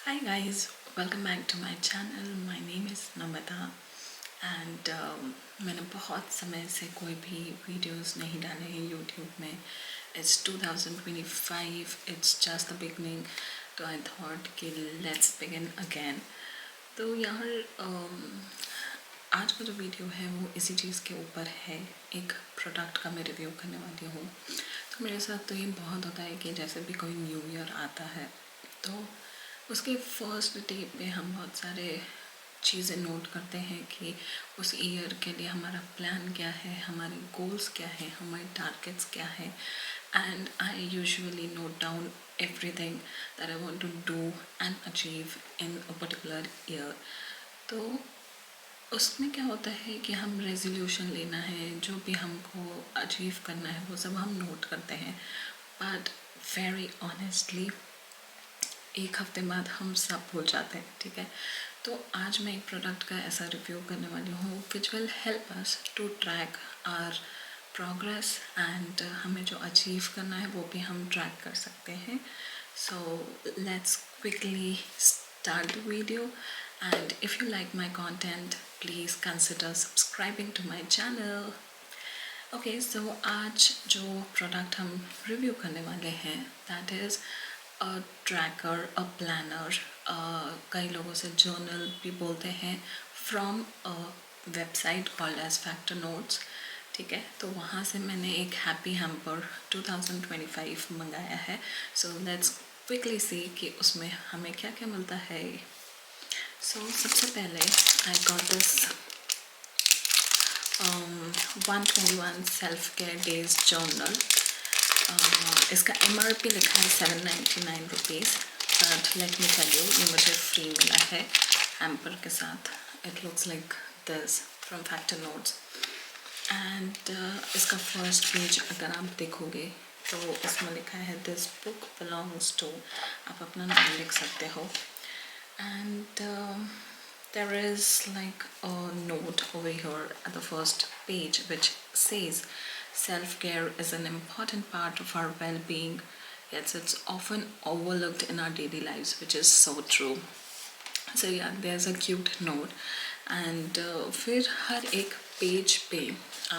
Hi guys, welcome back to my channel. My name is Namita and मैंने बहुत समय से कोई भी वीडियोस नहीं डाले हैं यूट्यूब में. It's 2025, it's just the beginning. तो I thought कि let's begin again. तो यार आज का जो वीडियो है वो इसी चीज़ के ऊपर है. एक प्रोडक्ट का मैं रिव्यू करने वाली हूँ. तो मेरे साथ तो ये बहुत होता है कि जैसे भी कोई न्यू ईयर आता है तो उसके फर्स्ट डे पे हम बहुत सारे चीज़ें नोट करते हैं कि उस ईयर के लिए हमारा प्लान क्या है, हमारे गोल्स क्या है, हमारे टारगेट्स क्या है. And I usually note down everything that I want to do and achieve in a particular year. तो उसमें क्या होता है कि हम रेजोल्यूशन लेना है, जो भी हमको अचीव करना है वो सब हम नोट करते हैं. बट वेरी ऑनेस्टली एक हफ्ते बाद हम सब भूल जाते हैं. ठीक है, तो आज मैं एक प्रोडक्ट का ऐसा रिव्यू करने वाली हूँ which will help us to track our progress and हमें जो अचीव करना है वो भी हम ट्रैक कर सकते हैं. So let's quickly start the video, and if you like my content please consider subscribing to my channel. Okay so आज जो प्रोडक्ट हम रिव्यू करने वाले हैं that is a tracker, a planner. कई लोगों से जर्नल भी बोलते हैं, from a website called as Factor Notes. ठीक है, तो वहाँ से मैंने एक हैप्पी हैम्पर 2025 मंगाया है. सो लेट्स क्विकली सी कि उसमें हमें क्या क्या मिलता है. सो सबसे पहले I got this 121 self care days journal. इसका MRP लिखा है 799 rupees, but let me tell you ये मुझे फ्री मिला है हैम्पर के साथ. It looks like this from Factor Notes. And इसका फर्स्ट पेज अगर आप देखोगे तो इसमें लिखा है दिस बुक बिलोंग्स टू, आप अपना नाम लिख सकते हो. And there is like a note over here at the first page which says self-care is an important part of our well-being, yet it's often overlooked in our daily lives, which is so true. So yeah, there's a cute note. and फिर हर एक page पे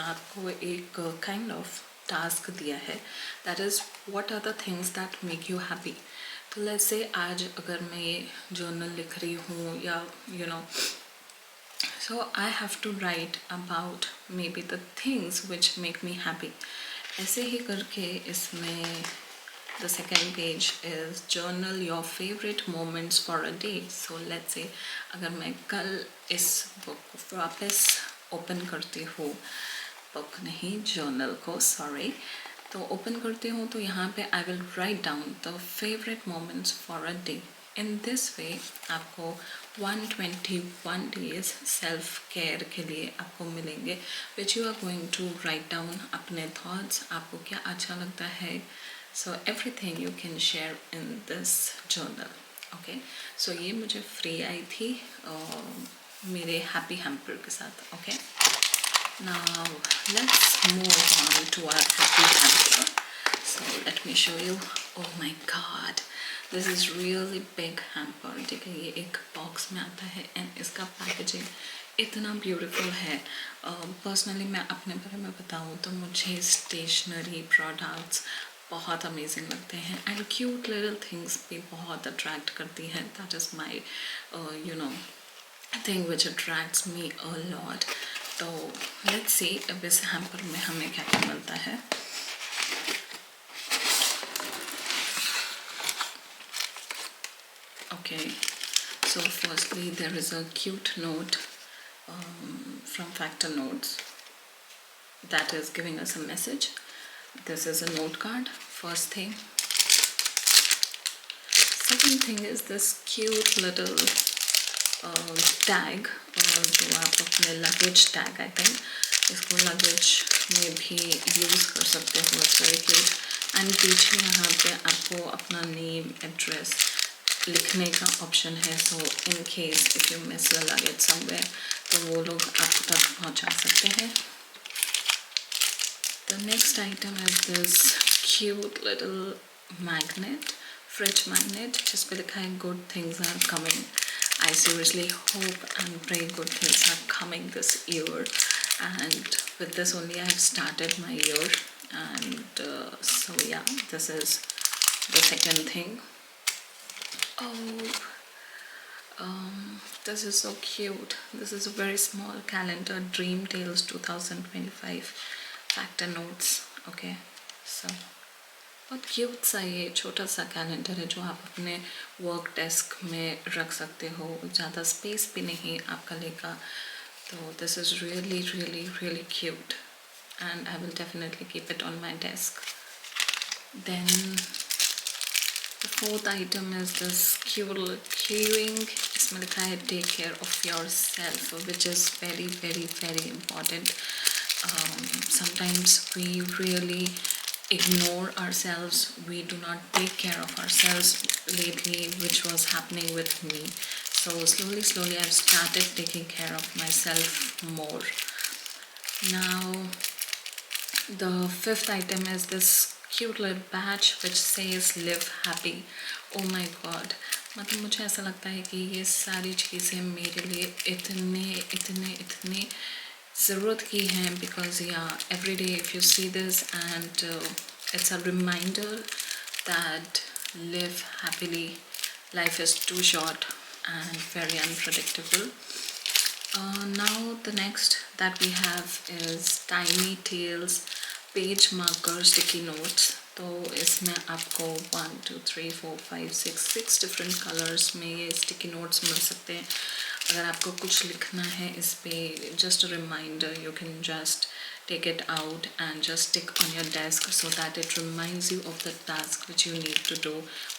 आपको एक kind of task दिया है, that is what are the things that make you happy. तो let's say आज अगर मैं ये जर्नल लिख रही हूँ या you know, so I have to write about maybe the things which make me happy. ऐसे ही करके इसमें the second page is journal your favorite moments for a day. So let's say अगर मैं कल इस बुक को वापस ओपन करती हूँ, बुक नहीं जर्नल को, सॉरी, तो ओपन करती हूँ तो यहाँ पे I will write down the favourite moments for a day. In this way आपको 121 डेज सेल्फ केयर के लिए आपको मिलेंगे, which you are going to write down अपने थॉट्स, आपको क्या अच्छा लगता है. So everything you can share in this journal. Okay, so ये मुझे फ्री आई थी मेरे हैप्पी हैम्पर के साथ. Okay, now let's move on to our happy hamper. So let me show you. Oh my god, this is really big hamper. ठीक है, ये एक बॉक्स में आता है एंड इसका पैकेजिंग इतना ब्यूटीफुल है. पर्सनली मैं अपने बारे में बताऊँ तो मुझे स्टेशनरी प्रोडक्ट्स बहुत अमेजिंग लगते हैं एंड क्यूट लिटिल थिंग्स भी बहुत अट्रैक्ट करती हैं. That is my you know thing which attracts me a lot. तो लेट्स सी अब इस हैम्पर में हमें क्या क्या मिलता है. Okay, so firstly there is a cute note from Factor Notes that is giving us a message. This is a note card, first thing. Second thing is this cute little tag, जो आप अपने luggage tag, I think इसको luggage में भी use कर सकते हो. It's very cute. And पीछे यहाँ पे आपको अपना नेम एड्रेस लिखने का ऑप्शन है. So in case if you miss your luggage somewhere तो वो लोग आप तक पहुँचा सकते हैं. The next item is this cute little magnet fridge magnet जिस पे लिखा है good things are coming. I seriously hope and pray good things are coming this year, and with this only I have started my year. And so yeah, this is the second thing. Oh, this is so cute. This is a very small calendar, Dream Tales 2025 factor notes. Okay, so बहुत cute सा ये छोटा सा calendar है जो आप अपने work desk में रख सकते हो. ज़्यादा स्पेस भी नहीं आपका लेगा. तो this is really really really cute and I will definitely keep it on my desk. Then the fourth item is this cute keyring. इसमें लिखा है take care of yourself, which is very very very important. Sometimes we really ignore ourselves, we do not take care of ourselves lately, which was happening with me. So slowly I've started taking care of myself more. Now the fifth item is this cute little badge which says live happy. Oh my god, मतलब मुझे ऐसा लगता है कि ये सारी चीज़ें मेरे लिए इतने ज़रूरत की हैं, because yeah, every day if you see this and it's a reminder that live happily. Life is too short and very unpredictable. Now the next that we have is Tiny Tales page marker sticky notes. तो इसमें आपको 1 2 3 4 5 6 different colors में ये sticky notes मिल सकते हैं. अगर आपको कुछ लिखना है इस पे, just a reminder, you can just take it out and just stick on your desk so that it reminds you of the task which you need to do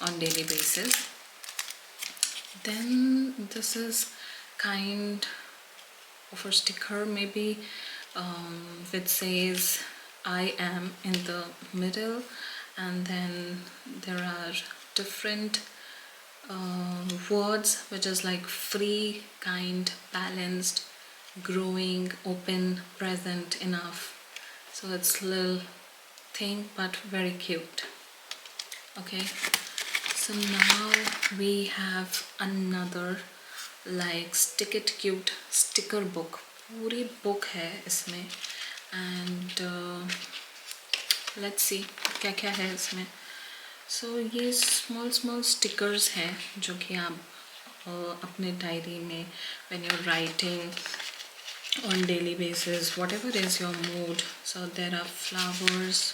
on daily basis. Then this is kind of a sticker maybe, which says I am in the middle, and then there are different words which is like free, kind, balanced, growing, open, present, enough. So it's little thing but very cute. Okay, so now we have another like stick it cute sticker book. पूरी book है इसमें, and let's see क्या क्या है इसमें. So ये small stickers हैं जो कि आप अपने डायरी में when you're writing on daily basis, whatever is your mood. So there are flowers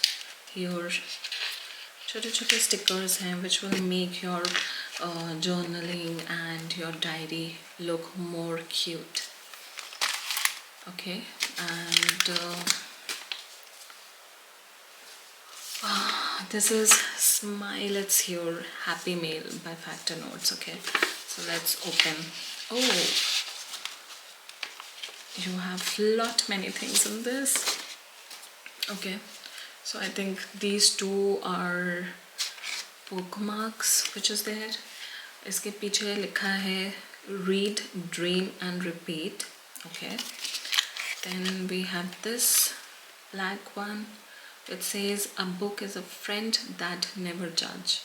here, छोटे छोटे stickers हैं which will make your journaling and your diary look more cute. Okay, and this is Smile It's Your Happy Mail by Factor Notes. Okay, so let's open. Oh, you have many things in this. Okay, so I think these two are bookmarks which is there. इसके पीछे लिखा है read, dream and repeat. Okay, then we have this black one. It says a book is a friend that never judge.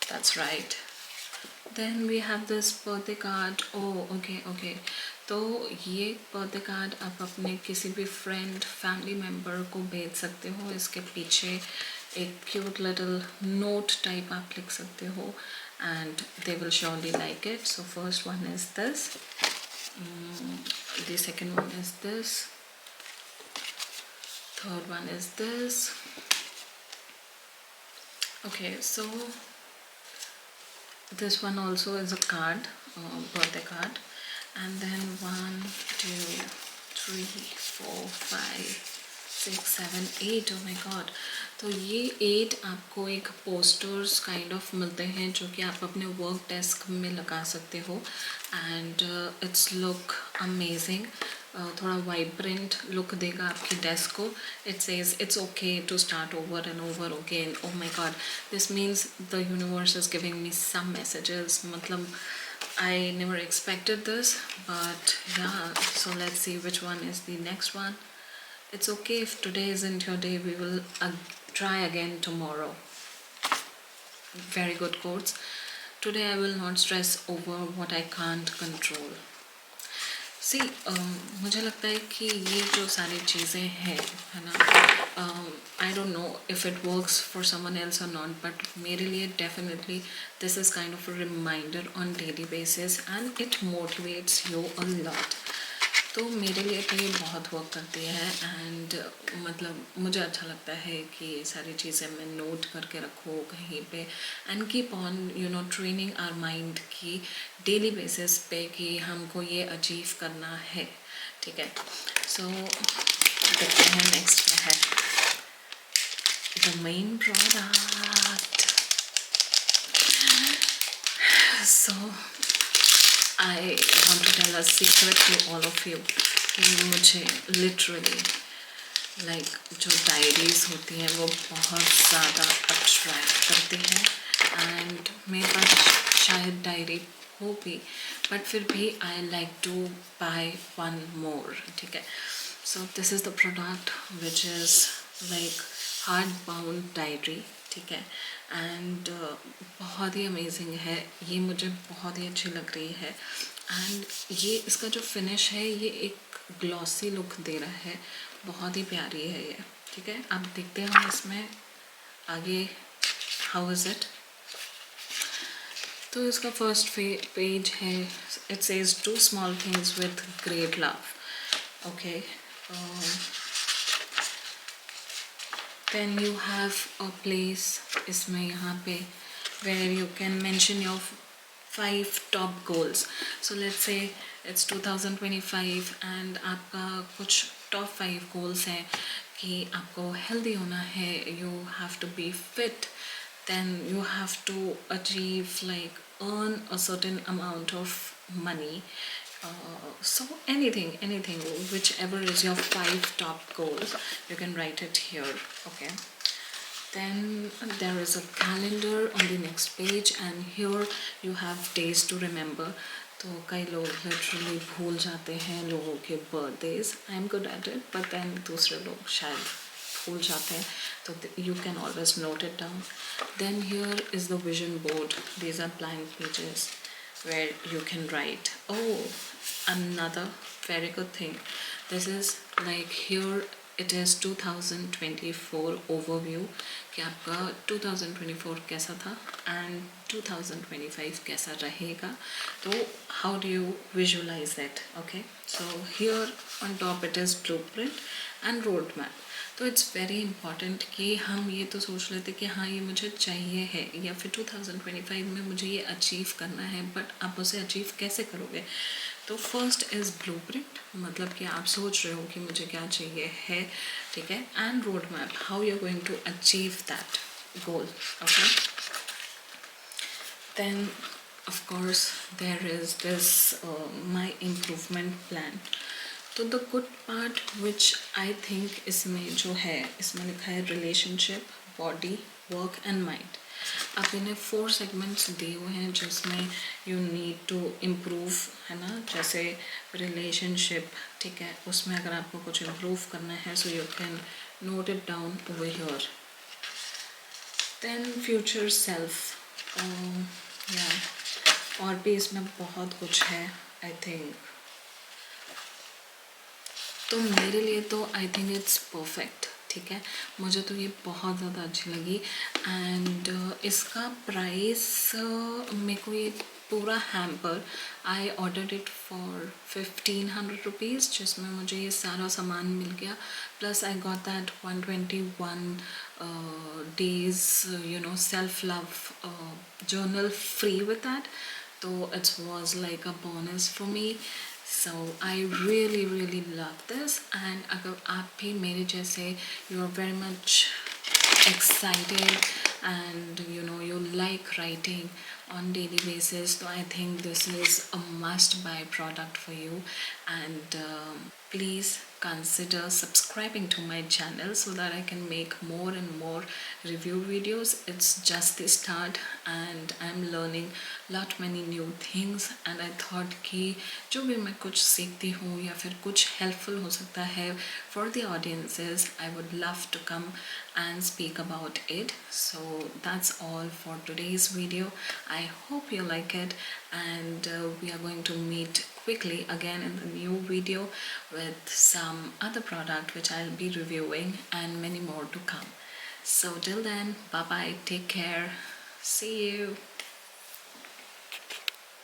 That's right. Then we have this birthday card. Oh, okay. तो ये birthday card आप अपने किसी भी friend, family member को भेज सकते हो. इसके पीछे एक cute little note type आप लिख सकते हो, and they will surely like it. So first one is this. The second one is this. Third one is this. Okay, so this one also is a card, birthday card, and then 1 2 3 4 5 6 7 8. Oh my god, तो ये 8 आपको एक posters kind of मिलते हैं जो कि आप अपने वर्क डेस्क में लगा सकते हो, एंड इट्स लुक अमेजिंग. थोड़ा वाइब्रेंट लुक देगा आपकी डेस्क को. It says it's okay to start over and over again. Oh my god, this means the universe is giving me some messages. मतलब I never expected this, but yeah, so let's see which one is the next one. It's okay if today isn't your day, we will try again tomorrow. very good quotes. Today I will not stress over what I can't control. सी मुझे लगता है कि ये जो सारी चीज़ें हैं है ना, I don't know if it works for someone else और नॉट, बट मेरे लिए definitely this is kind of a reminder on daily basis and it motivates you a lot. तो मेरे लिए तो ये बहुत वर्क करती है एंड मतलब मुझे अच्छा लगता है कि ये सारी चीज़ें मैं नोट करके रखूँ कहीं पे and keep on training our mind की डेली बेसिस पे कि हमको ये अचीव करना है. ठीक है, सो देखते हैं नेक्स्ट क्या है. The main product. So I want to tell a secret to all of you कि मुझे literally जो डायरीज होती हैं वो बहुत ज़्यादा अट्रैक्ट करती हैं एंड मेरे पास शायद डायरी हो भी बट फिर भी I like to buy one more. ठीक है, so this is the product which is hard bound diary. ठीक है, एंड बहुत ही अमेजिंग है ये, मुझे बहुत ही अच्छी लग रही है एंड ये इसका जो फिनिश है ये एक ग्लॉसी लुक दे रहा है, बहुत ही प्यारी है ये. ठीक है, अब देखते हैं इसमें आगे हाउ इज़ इट. तो इसका फर्स्ट पेज है, it says 2 small things with great love. Okay, then you have a place इसमें यहाँ पे where you can mention your 5 top goals. So let's say it's 2025 and आपका कुछ top 5 goals हैं कि आपको healthy होना है, you have to be fit, then you have to achieve earn a certain amount of money. So anything whichever is your 5 top goals, you can write it here. Okay, then there is a calendar on the next page and here you have days to remember. तो कई लोग literally भूल जाते हैं लोगों के birthdays. I am good at it, but then दूसरे लोग शायद भूल जाते हैं, तो you can always note it down. Then here is the vision board. These are blank pages where you can write. Oh, another very good thing, this is here it is 2024 overview कि आपका 2024 कैसा था and 2025 कैसा रहेगा. तो how do you visualize that? Okay, so here on top it is blueprint and roadmap. तो it's very important कि हम ये तो सोच लेते कि हाँ ये मुझे चाहिए है या फिर 2025 में मुझे ये अचीव करना है, बट आप उसे अचीव कैसे करोगे. तो फर्स्ट इज़ ब्लूप्रिंट, मतलब कि आप सोच रहे हो कि मुझे क्या चाहिए है. ठीक है, and road map, how you are going to achieve that goal. Okay, then of course there is this my improvement plan. तो the good part which I think इसमें जो है, इसमें लिखा है relationship, body, work and mind. आप इन्हें 4 segments दिए हुए हैं जिसमें यू नीड टू इम्प्रूव, है ना. जैसे रिलेशनशिप, ठीक है, उसमें अगर आपको कुछ इम्प्रूव करना है so you can note it down over here. Then future self, या और भी इसमें बहुत कुछ है आई थिंक. तो मेरे लिए तो आई थिंक इट्स परफेक्ट. ठीक है, मुझे तो ये बहुत ज़्यादा अच्छी लगी एंड इसका प्राइस मेरे को ये पूरा hamper I ordered it for 1500 rupees, जिसमें मुझे ये सारा सामान मिल गया. Plus I got that 121 days self love journal free with that. तो it was like a bonus for me. So I really love this. And अगर आप भी मेरे जैसे you are very much excited and you like writing, on daily basis. So I think this is a must buy product for you, and please consider subscribing to my channel so that I can make more and more review videos. It's just the start and I'm learning lot many new things, and I thought कि जो भी मैं कुछ सीखती हूँ या फिर कुछ helpful हो सकता है for the audiences, I would love to come and speak about it. So that's all for today's video. I hope you like it, and we are going to meet quickly again in the new video with some other product which I'll be reviewing and many more to come. So till then, bye bye, take care, see you.